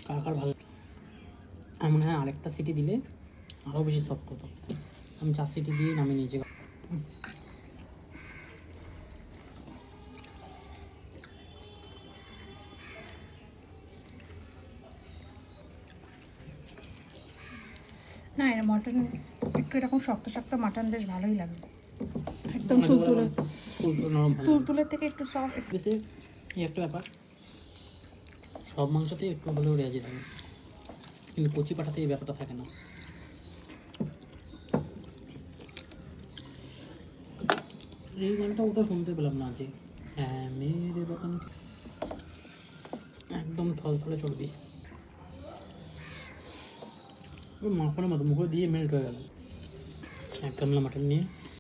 কার কার ভালো, আর মনে হয় আরেকটা সিটি দিলে আরও বেশি সফট হতো। আমি 4 সিটি দিয়ে নামিয়ে নিয়েছি। না, এর মটন একটু এরকম শক্ত শক্ত মাটন বেশ ভালোই লাগে, একদম তুলতুলে, তুলতুলের থেকে একটু সফট। বেশি এই একটা ব্যাপার, সব মাংসতেই একটু হলেও রেয়াজি থাকে, কিন্তু কচি পাটাতে এই ব্যাপারটা থাকে না। এই গানটা ওদের শুনতে পেলাম না আজকে। হ্যাঁ মেরে বাতন, একদম থলথলে চর্বি, মাখনের মতো মুখে দিয়ে মেল্ট হয়ে গেল। এক গামলা মাটন নিয়ে